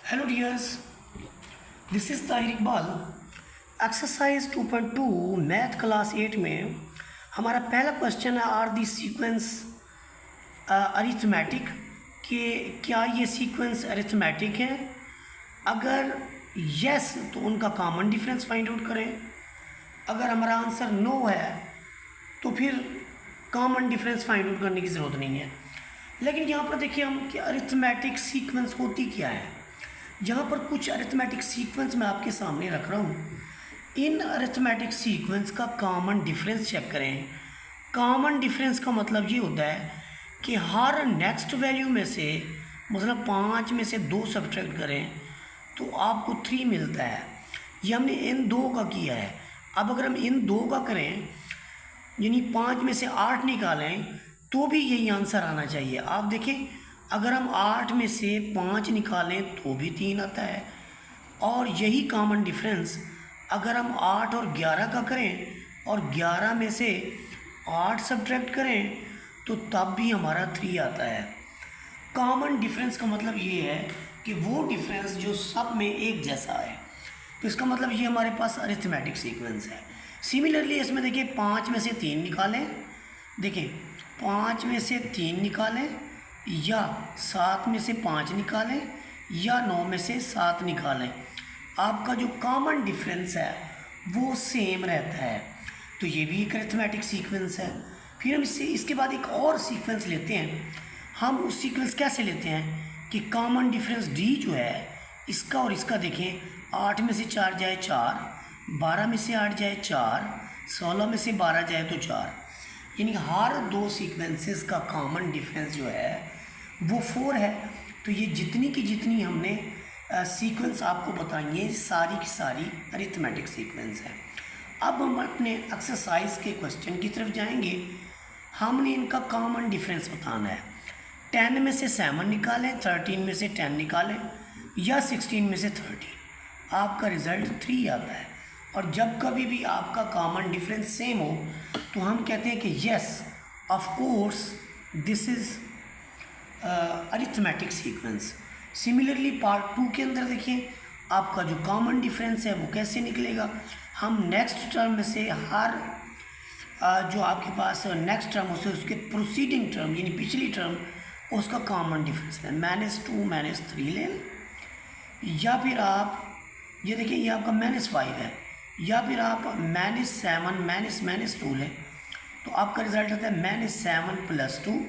Hello dears, this is Tahir Iqbal. Exercise 2.2 math class 8 में हमारा पहला क्वेश्चन है आर दी सीक्वेंस अरिथमेटिक कि क्या ये सीक्वेंस अरिथमेटिक है। अगर यस तो उनका कॉमन डिफरेंस फाइंड आउट करें। अगर हमारा आंसर नो है तो फिर कॉमन डिफरेंस फाइंड आउट करने की ज़रूरत नहीं है। लेकिन यहाँ पर देखिए हम कि अरिथमेटिक सीक्वेंस होती क्या है। यहाँ पर कुछ अरिथमेटिक सीक्वेंस मैं आपके सामने रख रहा हूँ। इन अरिथमेटिक सीक्वेंस का कॉमन डिफरेंस चेक करें। कॉमन डिफरेंस का मतलब ये होता है कि हर नेक्स्ट वैल्यू में से मतलब 5 में से 2 सब्ट्रैक्ट करें तो आपको 3 मिलता है। ये हमने इन 2 का किया है। अब अगर हम इन 2 का करें यानी 5 में से 8 निकालें तो भी यही आंसर आना चाहिए। आप देखें अगर हम 8 में से 5 निकालें तो भी 3 आता है। और यही कॉमन डिफरेंस अगर हम 8 और 11 का करें और 11 में से 8 सब्ट्रैक्ट करें तो तब भी हमारा 3 आता है। कॉमन डिफरेंस का मतलब ये है कि वो डिफरेंस जो सब में एक जैसा है। तो इसका मतलब ये हमारे पास अरिथमेटिक सीक्वेंस है। सिमिलरली इसमें देखिए 5 में से 3 निकालें, देखिए 5 में से 3 निकालें या 7 में से 5 निकालें या 9 में से 7 निकालें, आपका जो कॉमन डिफरेंस है वो सेम रहता है। तो ये भी एक अरिथमेटिक सीक्वेंस है। फिर हम इसके बाद एक और सीक्वेंस लेते हैं। हम उस सीक्वेंस कैसे लेते हैं कि कॉमन डिफरेंस डी जो है इसका और इसका देखें, 8 में से 4 जाए 4, 12 में से 8 जाए 4, 16 में से 12 जाए तो 4, यानी हर 2 सीक्वेंसेस का कॉमन डिफरेंस जो है वो 4 है। तो ये जितनी की जितनी हमने सीक्वेंस आपको बताएंगे सारी की सारी अरिथमेटिक सीक्वेंस है। अब हम अपने एक्सरसाइज के क्वेश्चन की तरफ जाएंगे। हमने इनका कॉमन डिफरेंस बताना है। 10 में से 7 निकालें, 13 में से 10 निकालें या 16 में से 13, आपका रिज़ल्ट 3 आता है। और जब कभी भी आपका कॉमन डिफरेंस सेम हो तो हम कहते हैं कि yes of course this is arithmetic sequence. Similarly part 2 के अंदर देखिए आपका जो कॉमन डिफरेंस है वो कैसे निकलेगा। हम नेक्स्ट टर्म में से हर जो आपके पास नेक्स्ट टर्म हो उसके प्रोसीडिंग टर्म यानी पिछली टर्म उसका कॉमन डिफरेंस है -2 -3 लें, या फिर आप ये देखिए ये आपका -5 है, या फिर आप -7 -2 लें तो आपका रिज़ल्ट आता है -7 + 2,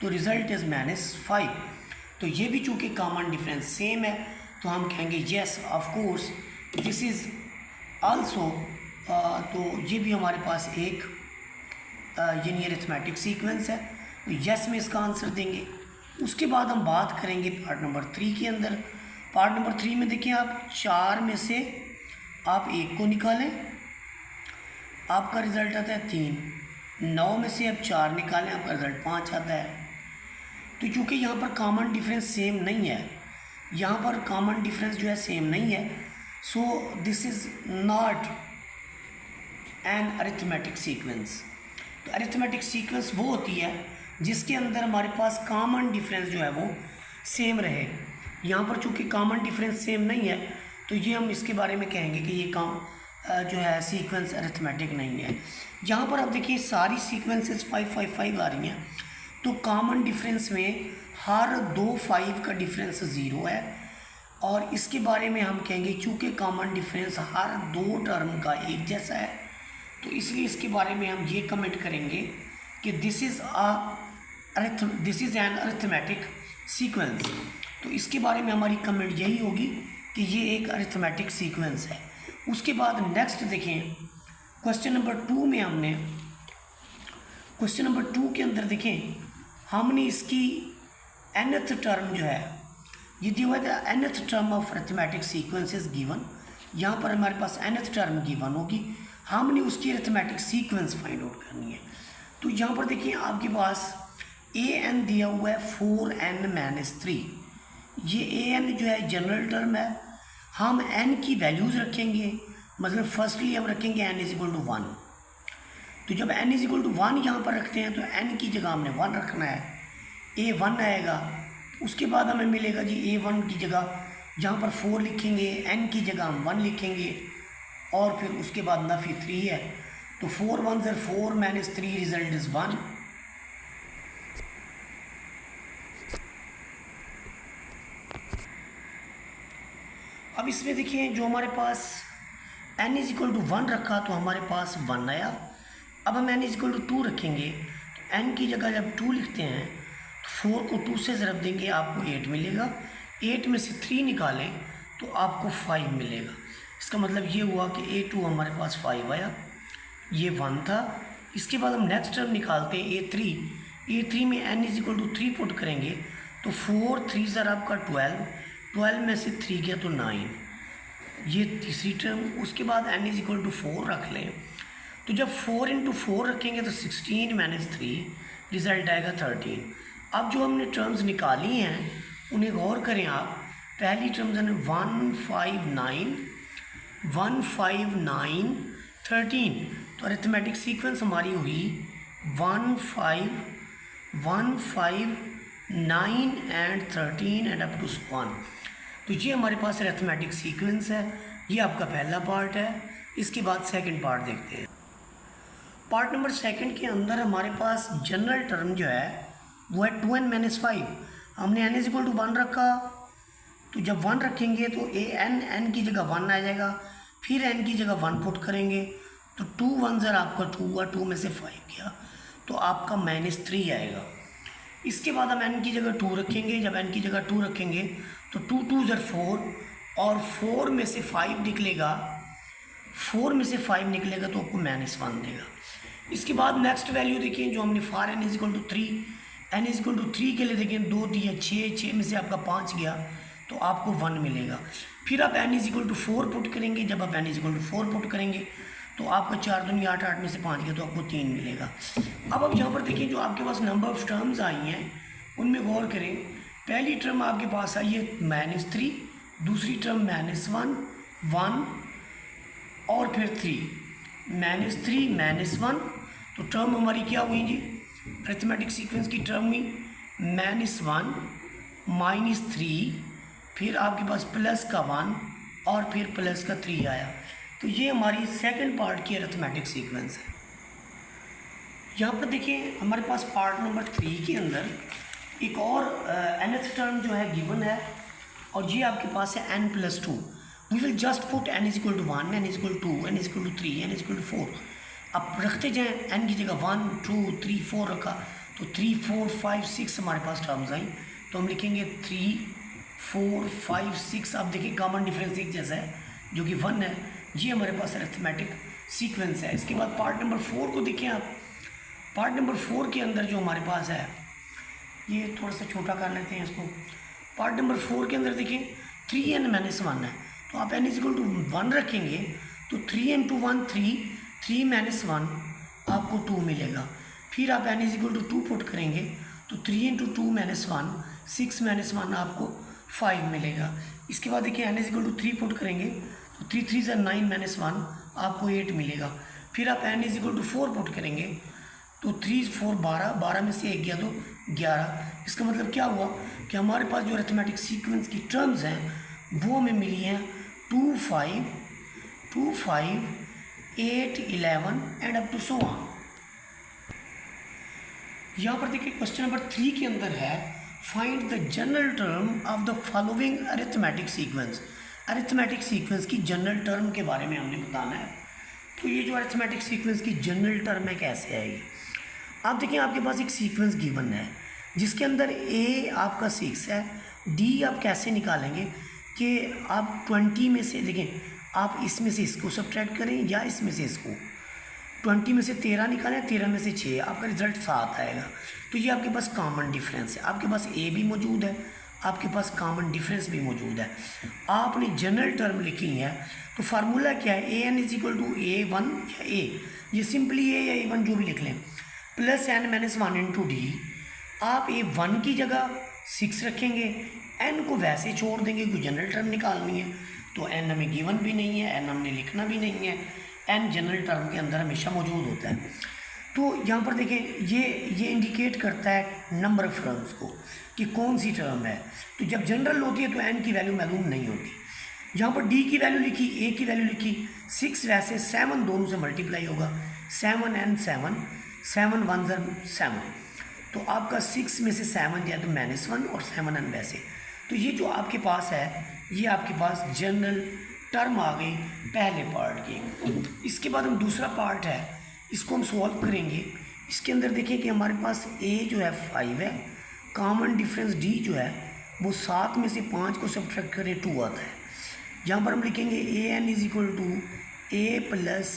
तो रिज़ल्ट इज़ -5। तो ये भी चूँकि कॉमन डिफरेंस सेम है तो हम कहेंगे yes of course this is also. तो ये भी हमारे पास एक यानी अरिथमेटिक सीक्वेंस है। तो येस में इसका आंसर देंगे। उसके बाद हम बात करेंगे पार्ट नंबर 3 के अंदर। पार्ट नंबर 3 में देखिए आप 4 में से आप 1 को निकालें, आपका रिज़ल्ट आता है 3। 9 में से आप 4 निकालें, आपका रिज़ल्ट 5 आता है। तो चूँकि यहाँ पर कॉमन डिफरेंस सेम नहीं है, यहाँ पर कॉमन डिफरेंस जो है सेम नहीं है, so this is not an arithmetic sequence. तो अरिथमेटिक सीक्वेंस वो होती है जिसके अंदर हमारे पास कॉमन डिफरेंस जो है वो सेम रहे। यहाँ पर चूँकि कॉमन डिफरेंस सेम नहीं है तो ये हम इसके बारे में कहेंगे कि ये जो है सीक्वेंस अरिथमेटिक नहीं है। यहाँ पर आप देखिए सारी सीक्वेंसेस 5 5 5 आ रही हैं, तो कॉमन डिफरेंस में हर 2 5 का डिफरेंस 0 है। और इसके बारे में हम कहेंगे चूँकि कॉमन डिफरेंस हर 2 टर्म का एक जैसा है तो इसलिए इसके बारे में हम ये कमेंट करेंगे कि this is an arithmetic sequence. तो इसके बारे में हमारी कमेंट यही होगी कि ये एक अरिथमेटिक सीक्वेंस है। उसके बाद नेक्स्ट देखें क्वेश्चन नंबर 2 में हमने क्वेश्चन नंबर 2 के अंदर देखें हमने इसकी nth टर्म जो है ये दिया हुआ था nth term of arithmetic sequence is given. यहाँ पर हमारे पास nth टर्म गिवन होगी, हमने उसकी अरिथमेटिक सीक्वेंस फाइंड आउट करनी है। तो यहाँ पर देखिए आपके पास an दिया हुआ है 4n - 3। ये an जो है जनरल टर्म है। हम n की वैल्यूज़ रखेंगे, मतलब फर्स्टली हम रखेंगे n = 1। तो जब n = 1 यहाँ पर रखते हैं तो n की जगह हमने 1 रखना है, a 1 आएगा। उसके बाद हमें मिलेगा जी a1 की जगह जहाँ पर 4 लिखेंगे, n की जगह हम 1 लिखेंगे और फिर उसके बाद नफी 3 है, तो 4 1 ज़र 4 माइनस 3 रिजल्ट इज़ 1। अब इसमें देखिए जो हमारे पास n इज इक्वल टू 1 रखा तो हमारे पास 1 आया। अब हम n इज इक्वल टू 2 रखेंगे, तो n की जगह जब 2 लिखते हैं तो 4 को 2 से ज़रब देंगे, आपको 8 मिलेगा। 8 में से 3 निकालें तो आपको 5 मिलेगा। इसका मतलब ये हुआ कि A2 हमारे पास 5 आया, ये 1 था। इसके बाद हम नेक्स्ट टर्म निकालते हैं A3 में n is equal to 3 put करेंगे तो 4 3 ज़र आपका 12 में से 3 गया तो 9, ये तीसरी टर्म। उसके बाद n इज इक्वल टू 4 रख लें, तो जब 4 इंटू 4 रखेंगे तो 16 माइनस 3 रिज़ल्ट आएगा 13। अब जो हमने टर्म्स निकाली हैं उन्हें गौर करें आप। पहली टर्म्स हैं 1 5 9 13, तो अरिथमेटिक सीक्वेंस हमारी हुई 1 5 9 एंड 13 एंड अप टू 1। तो ये हमारे पास अरिथमेटिक सीक्वेंस है। ये आपका पहला पार्ट है। इसके बाद सेकंड पार्ट देखते हैं। पार्ट नंबर सेकंड के अंदर हमारे पास जनरल टर्म जो है वो है 2n माइनस 5। हमने n इज इक्वल टू 1 रखा, तो जब 1 रखेंगे तो n की जगह 1 आ जाएगा, फिर n की जगह 1 पुट करेंगे तो 2 1 ज़र आपका 2 हुआ, 2 में से 5 गया तो आपका -3 आएगा। इसके बाद हम n की जगह 2 रखेंगे, जब n की जगह 2 रखेंगे तो 2 2 ज़र 4 और 4 में से 5 निकलेगा, 4 में से 5 निकलेगा तो आपको -1 देगा। इसके बाद नेक्स्ट वैल्यू देखिए जो हमने for n is equal to 3, n is equal to 3 के लिए देखें 2 दिया 6 में से आपका 5 गया तो आपको 1 मिलेगा। फिर आप n is equal to 4 put करेंगे, जब आप n is equal to 4 put करेंगे तो आपका 4 दूनी 8, 8 में से 5 गया तो आपको 3 मिलेगा। अब आप यहाँ पर देखिए जो आपके पास नंबर ऑफ टर्म्स आई हैं उनमें गौर करें। पहली टर्म आपके पास आई है -3, दूसरी टर्म -1 1 और फिर 3 -3 -1, तो टर्म हमारी क्या हुई जी, अरिथमेटिक सीक्वेंस की टर्म हुई -1 -3, फिर आपके पास प्लस का 1 और फिर प्लस का 3 आया। तो ये हमारी सेकंड पार्ट की अरिथमेटिक सीक्वेंस है। यहाँ पर देखिए हमारे पास पार्ट नंबर 3 के अंदर एक और nth टर्म जो है गिवन है और ये आपके पास है n+2। We will just put n is equal to 1, n is equal to 2, n is equal to 3, n is equal to 4। अब रखते जाएँ, n की जगह 1 2 3 4 रखा तो 3 4 5 6 हमारे पास टर्म्स आई, तो हम लिखेंगे 3 4 5 6। आप देखिए कॉमन डिफरेंस एक जैसा है जो कि 1 है। ये हमारे पास अरिथमेटिक सीक्वेंस है। इसके बाद पार्ट नंबर 4 को देखिए आप। पार्ट नंबर 4 के अंदर जो हमारे पास है, ये थोड़ा सा छोटा कर लेते हैं इसको। पार्ट नंबर 4 के अंदर देखिए 3n माइनस 1 है, तो आप n इज इक्वल टू 1 रखेंगे तो 3 इंटू 1 3 माइनस 1 आपको 2 मिलेगा। फिर आप n is equal to 2 put करेंगे तो 3 इंटू 2 माइनस 1 6 माइनस 1 आपको 5 मिलेगा। इसके बाद देखिए n is equal to 3 put करेंगे तो 3 3 ज़र 9 माइनस 1 आपको 8 मिलेगा। फिर आप n is equal to 4 put करेंगे तो 3 4 12 में से 1 गया तो 11। इसका मतलब क्या हुआ कि हमारे पास जो अरिथमेटिक सीक्वेंस की टर्म्स हैं वो हमें मिली हैं 2 5 8 11 and up to so on. यहाँ पर देखिए क्वेश्चन नंबर 3 के अंदर है find the general term of the following arithmetic sequence. Arithmetic sequence की जनरल टर्म के बारे में हमने बताना है। तो ये जो अरिथमेटिक सीक्वेंस की जनरल टर्म है कैसे आएगी। आप देखिए आपके पास एक सीक्वेंस गिवन है जिसके अंदर a आपका 6 है, d आप कैसे निकालेंगे कि आप 20 में से देखें, आप इसमें से इसको सब्ट्रैक्ट करें या इसमें से इसको, 20 में से 13 निकालें, 13 में से 6, आपका रिजल्ट 7 आएगा। तो ये आपके पास कॉमन डिफरेंस है। आपके पास a भी मौजूद है, आपके पास कॉमन डिफरेंस भी मौजूद है। आपने जनरल टर्म लिखी है तो फार्मूला क्या है, an is equal to a1 या a, ये सिंपली a या a1 जो भी लिख लें, plus n minus 1 into D. आप a1 की जगह 6 रखेंगे, n को वैसे छोड़ देंगे क्योंकि जनरल टर्म निकालनी है, तो n हमें गिवन भी नहीं है, n हमने लिखना भी नहीं है, n जनरल टर्म के अंदर हमेशा मौजूद होता है। तो यहाँ पर देखें ये इंडिकेट करता है नंबर ऑफ टर्म्स को। कि कौन सी टर्म है। तो जब जनरल होती है तो एन की वैल्यू मालूम नहीं होती। यहाँ पर डी की वैल्यू लिखी, ए की वैल्यू लिखी, 6 वैसे 7 दोनों से मल्टीप्लाई होगा, 7 एंड 7, 7 1 7। तो आपका 6 में से 7 जाए तो -1 और 7 एन वैसे। तो ये जो आपके पास है ये आपके पास जनरल टर्म आ गई पहले पार्ट की। इसके बाद हम दूसरा पार्ट है इसको हम सॉल्व करेंगे। इसके अंदर देखिए कि हमारे पास ए जो है 5 है, कॉमन डिफरेंस डी जो है वो 7 में से 5 को सब्ट्रैक्ट करें 2 आता है। यहाँ पर हम लिखेंगे A N is equal to A plus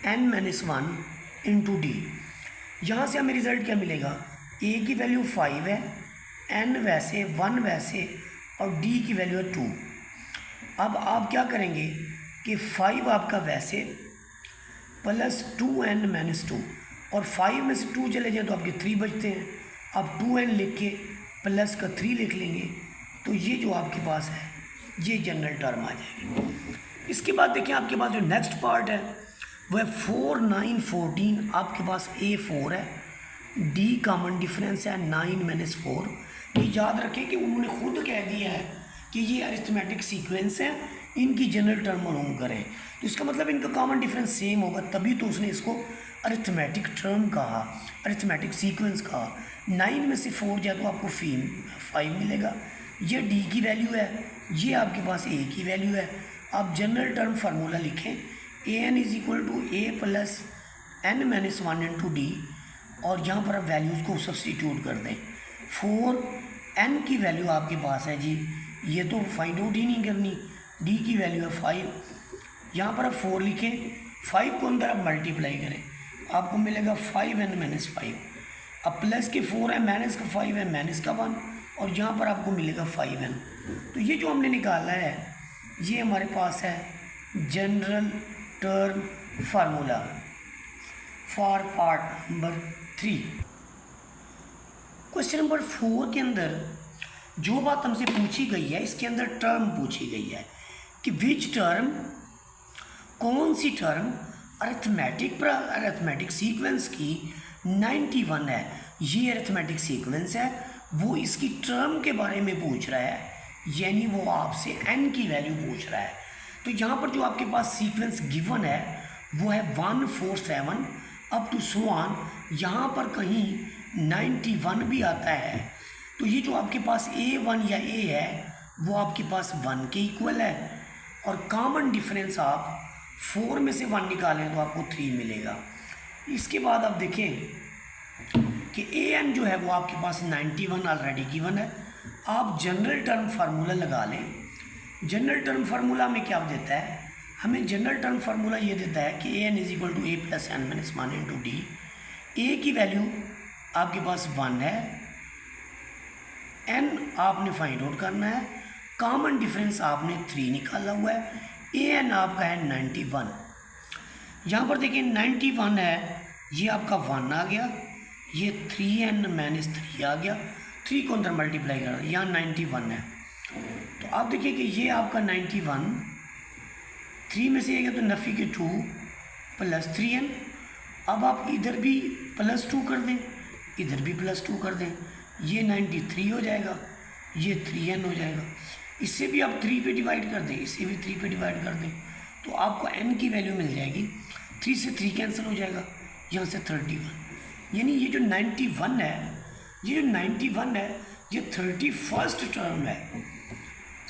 N minus 1 into D. यहाँ से हमें रिज़ल्ट क्या मिलेगा, ए की वैल्यू 5 है, एन वैसे 1 वैसे और डी की वैल्यू है 2। अब आप क्या करेंगे कि 5 आपका वैसे प्लस 2n माइनस 2 और 5 में से 2 चले जाए तो आपके 3 बचते हैं। आप 2n लिख के प्लस का 3 लिख लेंगे तो ये जो आपके पास है ये जनरल टर्म आ जाएगी। इसके बाद देखिए आपके पास जो नेक्स्ट पार्ट है वो है 4 9 14। आपके पास ए 4 है, डी कॉमन डिफरेंस है 9 माइनस 4। तो याद रखें कि उन्होंने खुद कह दिया है कि ये अरिथमेटिक सीक्वेंस है, इनकी जनरल टर्म मालूम करें। तो इसका मतलब इनका कॉमन डिफरेंस सेम होगा, तभी तो उसने इसको अरिथमेटिक टर्म कहा, अरिथमेटिक सीक्वेंस कहा। 9 में से 4 जाए तो आपको 5 मिलेगा। ये डी की वैल्यू है, ये आपके पास ए की वैल्यू है। आप जनरल टर्म फार्मूला लिखें, A N is equal to A plus N minus 1 into D, और यहाँ पर आप वैल्यूज़ को सब्सटीट्यूट कर दें। 4 एन की वैल्यू आपके पास है जी, ये तो फाइंड आउट ही नहीं करनी। डी की वैल्यू है 5, यहाँ पर आप 4 लिखें, 5 को अंदर आप मल्टीप्लाई करें, आपको मिलेगा 5n माइनस 5। अब प्लस के 4 है, माइनस का 5 है, माइनस का 1, और यहाँ पर आपको मिलेगा 5n। तो ये जो हमने निकाला है ये हमारे पास है general term formula for part number 3। Question number 4 के अंदर जो बात हमसे पूछी गई है इसके अंदर टर्म पूछी गई है कि विच टर्म, कौन सी टर्म अरिथमेटिक सीक्वेंस की 91 है। ये अरिथमेटिक सीक्वेंस है, वो इसकी टर्म के बारे में पूछ रहा है, यानी वो आपसे n की वैल्यू पूछ रहा है। तो यहाँ पर जो आपके पास सीक्वेंस गिवन है वो है 1 4 7 अप टू सो ऑन। यहाँ पर कहीं 91 भी आता है। तो ये जो आपके पास A1 या A है वो आपके पास 1 के इक्वल है, और कॉमन डिफरेंस आप 4 में से 1 निकालें तो आपको 3 मिलेगा। इसके बाद आप देखें कि AN जो है वो आपके पास 91 ऑलरेडी गिवन है। आप जनरल टर्म फार्मूला लगा लें। जनरल टर्म फार्मूला में क्या देता है, हमें जनरल टर्म फार्मूला ये देता है कि AN is equal to A plus N minus 1 into D. A की वैल्यू आपके पास 1 है, n आपने फाइंड आउट करना है, कॉमन डिफरेंस आपने 3 निकाला हुआ है, AN आपका है 91। यहाँ पर देखिए 91 है, ये आपका 1 आ गया, ये 3n माइनस 3 आ गया, 3 को अंदर मल्टीप्लाई कर रहा है, यहाँ 91 है। तो आप देखिए कि ये आपका 91, 3 में से आ गया तो नफ़ी के 2 प्लस 3n। अब आप इधर भी प्लस 2 कर दें, इधर भी प्लस 2 कर दें, ये 93 हो जाएगा, ये 3n हो जाएगा। इससे भी आप 3 पे डिवाइड कर दें, इससे भी 3 पे डिवाइड कर दें, तो आपको n की वैल्यू मिल जाएगी। 3 से 3 कैंसिल हो जाएगा, यहाँ से 31। यानी ये जो 91 है, ये जो 91 है ये 31st टर्म है।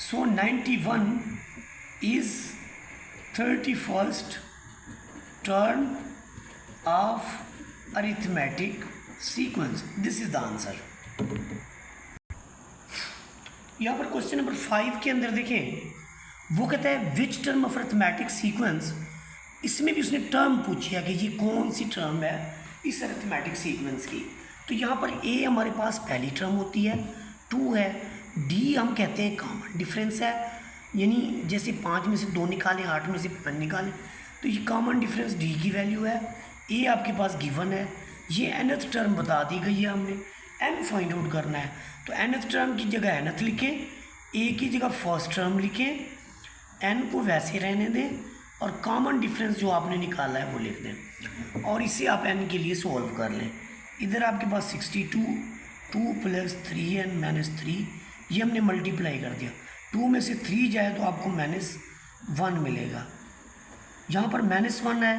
सो 91 is 31st term of arithmetic sequence. This is the answer. यहाँ पर क्वेश्चन नंबर 5 के अंदर देखें, वो कहता है which term of arithmetic sequence. इसमें भी उसने टर्म पूछी है कि ये कौन सी टर्म है इस अरिथमेटिक सीक्वेंस की। तो यहाँ पर ए हमारे पास पहली टर्म होती है, 2 है, डी हम कहते हैं कॉमन डिफरेंस है, यानी जैसे 5 में से 2 निकालें, 8 में से 5 निकालें, तो ये कॉमन डिफरेंस डी की वैल्यू है। ए आपके पास गिवन है, ये nth टर्म बता दी गई है, हमने n फाइंड आउट करना है। तो nth टर्म की जगह nth लिखें, a की जगह फर्स्ट टर्म लिखें, n को वैसे रहने दें, और कॉमन डिफरेंस जो आपने निकाला है वो लिख दें, और इसे आप n के लिए सॉल्व कर लें। इधर आपके पास 62 2 + 3n - 3, ये हमने मल्टीप्लाई कर दिया। 2 में से 3 जाए तो आपको -1 मिलेगा। यहाँ पर -1 है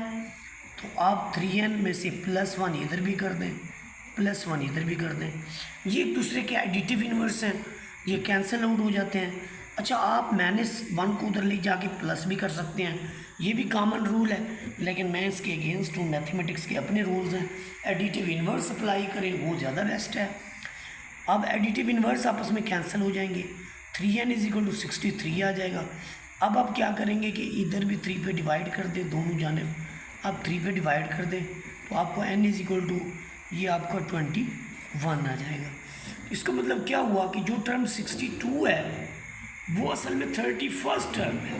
तो आप 3n में से +1 इधर भी कर दें, +1 इधर भी कर दें। ये एक दूसरे के एडिटिव इन्वर्स हैं, ये कैंसिल आउट हो जाते हैं। अच्छा, आप -1 को उधर ले जाके प्लस भी कर सकते हैं, ये भी कॉमन रूल है, लेकिन मैं इसके अगेंस्ट हूँ। मैथमेटिक्स के अपने रूल्स हैं, एडिटिव इन्वर्स अप्लाई करें वो ज़्यादा बेस्ट है। अब एडिटिव इन्वर्स आपस में कैंसिल हो जाएंगे, 3n = 63 आ जाएगा। अब आप क्या करेंगे कि इधर भी 3 पे डिवाइड कर दें, दोनों जानिब आप 3 पे डिवाइड कर दें तो आपको n ये आपका 21 आ जाएगा। इसका मतलब क्या हुआ कि जो टर्म 62 है वो असल में 31st टर्म है।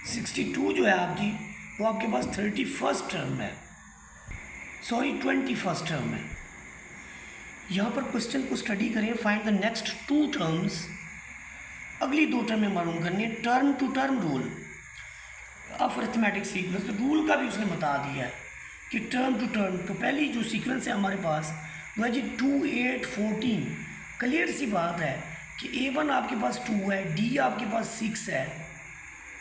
62 जो है आपकी, वो आपके पास 31st टर्म है, सॉरी 21st टर्म है। यहाँ पर क्वेश्चन को स्टडी करें, फाइंड द नेक्स्ट 2 टर्म्स। अगली 2 टर्में मालूम करनी है। Term to term rule of arithmetic sequence, rule का भी उसने बता दिया है कि टर्म टू टर्म। तो पहली जो सीक्वेंस है हमारे पास वो है जी 2, 8, 14। क्लियर सी बात है कि A1 आपके पास 2 है, D आपके पास 6 है।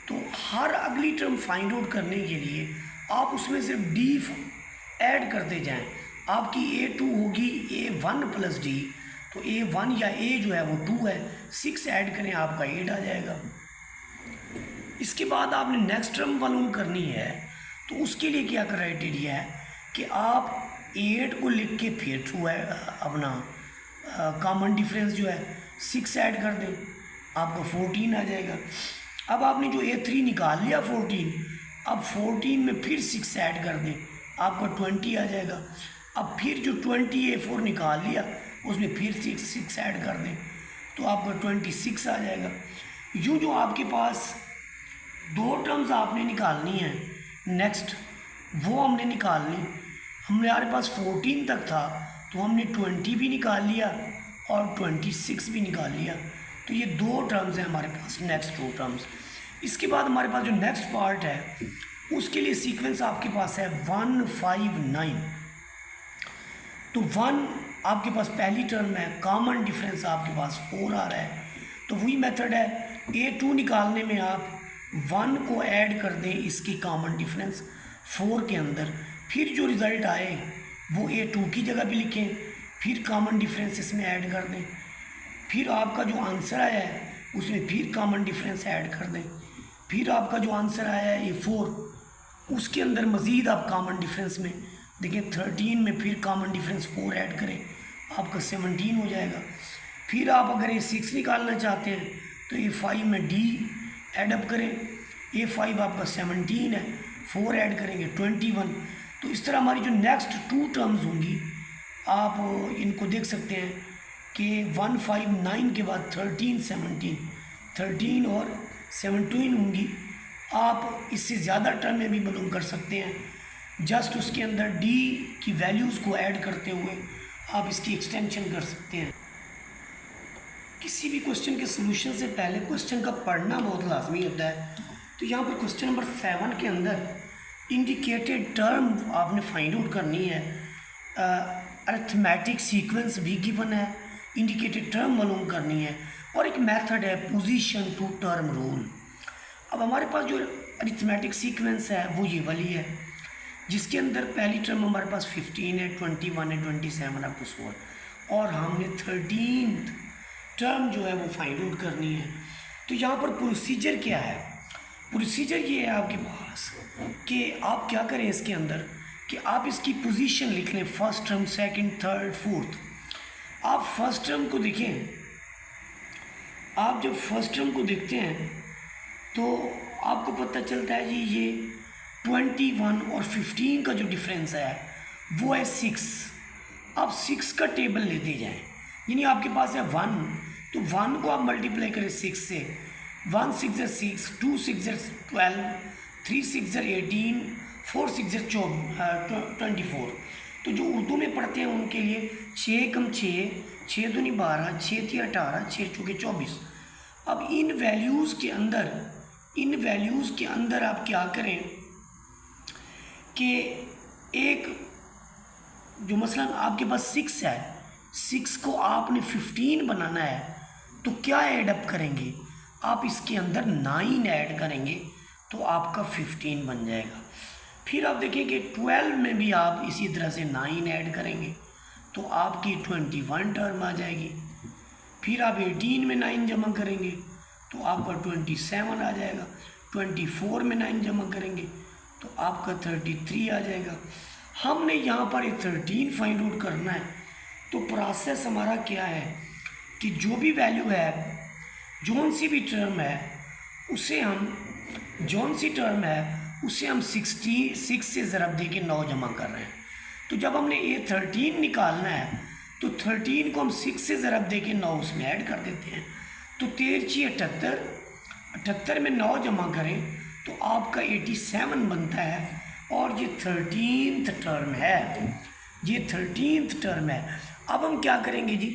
तो हर अगली टर्म फाइंड आउट करने के लिए आप उसमें सिर्फ D ऐड करते जाएं। आपकी A2 होगी A1 + D, तो A1 या A जो है वो 2 है, 6 ऐड करें आपका 8 आ जाएगा। इसके बाद आपने नेक्स्ट टर्म मालूम करनी है, तो उसके लिए क्या क्राइटेरिया है कि आप 8 को लिख के फिर टू है अपना कॉमन डिफरेंस जो है 6 ऐड कर दें, आपका 14 आ जाएगा। अब आपने जो A3 निकाल लिया 14, अब 14 में फिर 6 ऐड कर दें, आपका 20 आ जाएगा। अब फिर जो 20 A4 निकाल लिया उसमें फिर 6 ऐड कर दें तो आपका 26 आ जाएगा। यूँ जो आपके पास 2 टर्म्स आपने निकालनी है नेक्स्ट, वो हमने निकाल ली। हमारे पास 14 तक था तो हमने 20 भी निकाल लिया और 26 भी निकाल लिया। तो ये 2 टर्म्स हैं हमारे पास, नेक्स्ट 2 टर्म्स। इसके बाद हमारे पास जो नेक्स्ट पार्ट है उसके लिए सीक्वेंस आपके पास है 1, 5, 9। तो 1 आपके पास पहली टर्म है, कॉमन डिफरेंस आपके पास 4 आ रहा है। तो वही मेथड है, A2 निकालने में आप 1 को ऐड कर दें इसकी कॉमन डिफरेंस 4 के अंदर, फिर जो रिज़ल्ट आए वो A2 की जगह भी लिखें, फिर कॉमन डिफरेंस इसमें ऐड कर दें, फिर आपका जो आंसर आया है उसमें फिर कॉमन डिफरेंस ऐड कर दें, फिर आपका जो आंसर आया है A4 उसके अंदर मज़ीद आप कॉमन डिफरेंस में देखिए 13 में फिर कॉमन डिफरेंस 4 ऐड करें, आपका 17 हो जाएगा। फिर आप अगर A6 निकालना चाहते हैं तो A5 में D एडअप करें, A5 आपका 17 है, 4 ऐड करेंगे 21। तो इस तरह हमारी जो नेक्स्ट 2 टर्म्स होंगी आप इनको देख सकते हैं कि 1, 5, 9 के बाद 13, 17, 13 और 17 होंगी। आप इससे ज़्यादा टर्में भी मालूम कर सकते हैं, जस्ट उसके अंदर D की वैल्यूज़ को ऐड करते हुए आप इसकी एक्सटेंशन कर सकते हैं। किसी भी क्वेश्चन के सोल्यूशन से पहले क्वेश्चन का पढ़ना बहुत लाजमी होता है। तो यहाँ पर क्वेश्चन नंबर 7 के अंदर इंडिकेटेड टर्म आपने फाइंड आउट करनी है। अरिथमेटिक सीक्वेंस भी गिवन है, इंडिकेटेड टर्म मालूम करनी है, और एक मेथड है पोजीशन टू टर्म रूल। अब हमारे पास जो अरिथमेटिक सीक्वेंस है वो ये वाली है, जिसके अंदर पहली टर्म हमारे पास 15 है, 21 है, 27 अप टू 4, और हमने 13th टर्म जो है वो फाइंड आउट करनी है। तो यहाँ पर प्रोसीजर क्या है? प्रोसीजर ये है आपके पास कि आप क्या करें इसके अंदर कि आप इसकी पोजीशन लिख लें, first term, second, third, fourth. आप फर्स्ट टर्म को देखें, आप जब फर्स्ट टर्म को देखते हैं तो आपको पता चलता है जी ये 21 और 15 का जो डिफरेंस है वो है 6। आप 6 का टेबल लेते जाएं, यानी आपके पास है 1, तो 1 को आप मल्टीप्लाई करें 6 से, 1 6 = 6, 2 6 = 12, 3 6 = 18, 4 6 = 24। तो जो उर्दू में पढ़ते हैं उनके लिए 6 कम 6, 6 दूनी 12, 6 3 18, 6 चौके 24। अब इन वैल्यूज़ के अंदर आप क्या करें कि एक जो मसलन आपके पास 6 है, 6 को आपने 15 बनाना है तो क्या ऐड अप करेंगे, आप इसके अंदर 9 ऐड करेंगे तो आपका 15 बन जाएगा। फिर आप देखेंगे 12 में भी आप इसी तरह से 9 ऐड करेंगे तो आपकी 21 टर्म आ जाएगी। फिर आप 18 में 9 जमा करेंगे तो आपका 27 आ जाएगा। 24 में 9 जमा करेंगे तो आपका 33 आ जाएगा। हमने यहाँ पर ये 13 फाइंड आउट करना है। तो प्रोसेस हमारा क्या है कि जो भी वैल्यू है, जौन सी टर्म है उसे हम 66 से ज़रब दे के 9 जमा कर रहे हैं। तो जब हमने ये 13 निकालना है तो 13 को हम 6 से ज़रब दे के 9 उसमें ऐड कर देते हैं। तो 13 78, 78 में 9 जमा करें तो आपका 87 बनता है। और ये 13th टर्म है, ये 13th टर्म है। अब हम क्या करेंगे जी,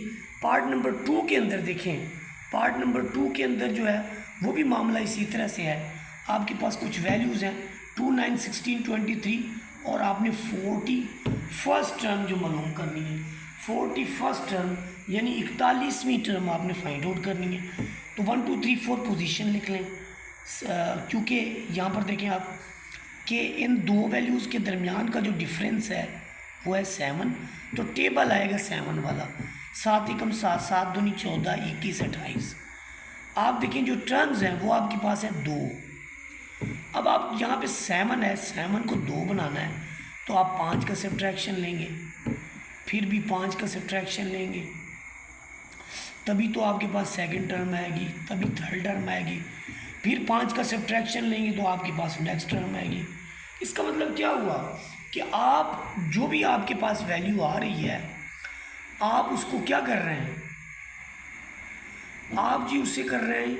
पार्ट नंबर 2 के अंदर देखें। पार्ट नंबर 2 के अंदर जो है वो भी मामला इसी तरह से है। आपके पास कुछ वैल्यूज़ हैं 2, 9, 16, 23 और आपने 41st टर्म जो मालूम करनी है, 41st टर्म यानी 41वीं टर्म आपने फाइंड आउट करनी है। तो 1, 2, 3, 4 पोजीशन लिख लें, क्योंकि यहाँ पर देखें आप कि इन दो वैल्यूज़ के दरमियान का जो डिफरेंस है वो है 7। तो टेबल आएगा 7 वाला। 7 एकम 7, 7 दूनी 14, 21, 28। आप देखें जो टर्म्स हैं वो आपके पास है 2। अब आप यहाँ पे 7 है, 7 को 2 बनाना है तो आप 5 का सब्ट्रैक्शन लेंगे, फिर भी 5 का सब्ट्रैक्शन लेंगे, तभी तो आपके पास सेकंड टर्म आएगी, तभी थर्ड टर्म आएगी। फिर 5 का सब्ट्रैक्शन लेंगे तो आपके पास नेक्स्ट टर्म आएगी। इसका मतलब क्या हुआ कि आप जो भी आपके पास वैल्यू आ रही है आप उसको क्या कर रहे हैं, आप जी उसे कर रहे हैं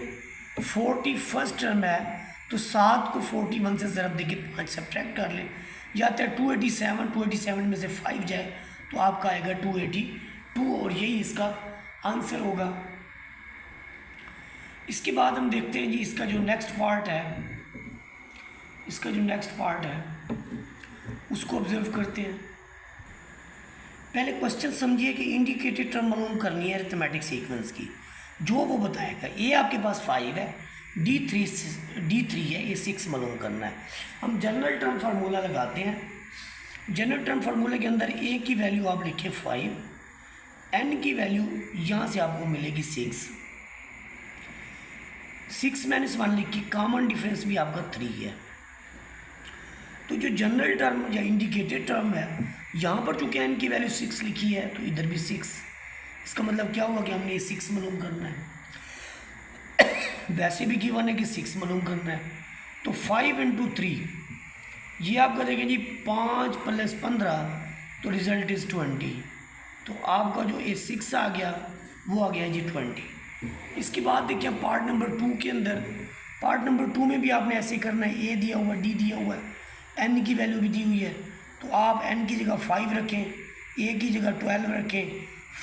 41st टर्म है तो 7 को 41 से ज़रब देके 5 सब्ट्रैक्ट कर लें, या तो 287 में से 5 जाए तो आपका आएगा 282 और यही इसका आंसर होगा। इसके बाद हम देखते हैं जी इसका जो नेक्स्ट पार्ट है उसको ऑब्जर्व करते हैं। पहले क्वेश्चन समझिए कि इंडिकेटेड टर्म मालूम करनी है अरिथमेटिक सीक्वेंस की, जो वो बताएगा। ए आपके पास 5 है, D3 है, ये 6 मालूम करना है। हम जनरल टर्म फार्मूला लगाते हैं। जनरल टर्म फार्मूले के अंदर ए की वैल्यू आप लिखें 5, एन की वैल्यू यहाँ से आपको मिलेगी 6 - 1 लिख के कॉमन डिफरेंस भी आपका 3 है। तो जो जनरल टर्म या इंडिकेटेड टर्म है यहाँ पर चूँकि एन की वैल्यू 6 लिखी है तो इधर भी 6। इसका मतलब क्या हुआ कि हमने ये 6 मालूम करना है। वैसे भी गिवन है कि 6 मालूम करना है। तो 5 × 3 ये आपका देखें जी 5 + 15 तो रिज़ल्ट इज़ 20। तो आपका जो ये 6 आ गया वो आ गया जी 20। इसके बाद देखिए पार्ट नंबर 2 के अंदर, पार्ट नंबर 2 में भी आपने ऐसे करना है। ए दिया हुआ है, डी दिया हुआ है, एन की वैल्यू भी दी हुई है। तो आप एन की जगह 5 रखें, ए की जगह 12 रखें,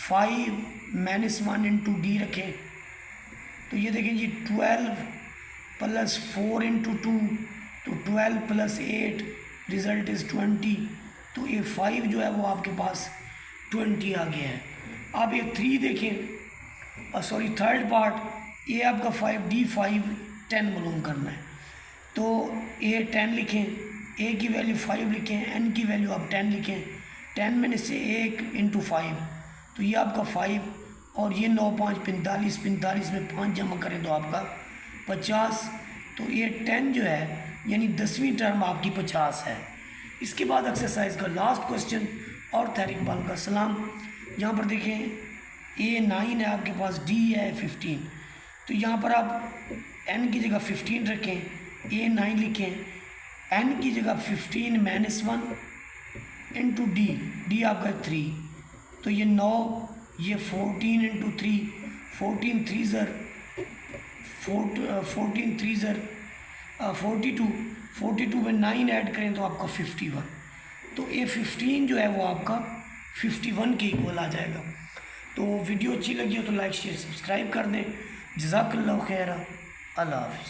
5 - 1 × डी रखें। तो ये देखें जी 12 + 4 × 2 तो 12 + 8 रिज़ल्ट इज़ 20। तो ये 5 जो है वो आपके पास 20 आ गया है। आप ये 3 देखें, थर्ड पार्ट, ये आपका 5, D5 10 मालूम करना है। तो ए 10 लिखें, ए की वैल्यू 5 लिखें, एन की वैल्यू आप 10 लिखें। 10 में से 1 × 5 तो ये आपका 5 और ये 9 5 45, 45 में 5 जमा करें तो आपका 50। तो ये 10 जो है यानी 10वीं टर्म आपकी 50 है। इसके बाद एक्सरसाइज का लास्ट क्वेश्चन और तारिक इकबाल का सलाम। यहाँ पर देखें ए 9 है आपके पास, डी है 15। तो यहाँ पर आप एन की जगह 15 रखें, ए 9 लिखें, एन की जगह 15 - 1 × डी आपका 3। तो ये 9, ये 14 × 3, 14 3 42, 42 में 9 ऐड करें तो आपका 51। तो ये 15 जो है वो आपका 51 के इक्वल आ जाएगा। तो वीडियो अच्छी लगी हो तो लाइक शेयर सब्सक्राइब कर दें। जज़ाकल्लाहु खैरा, अल्लाह हाफ़िज़।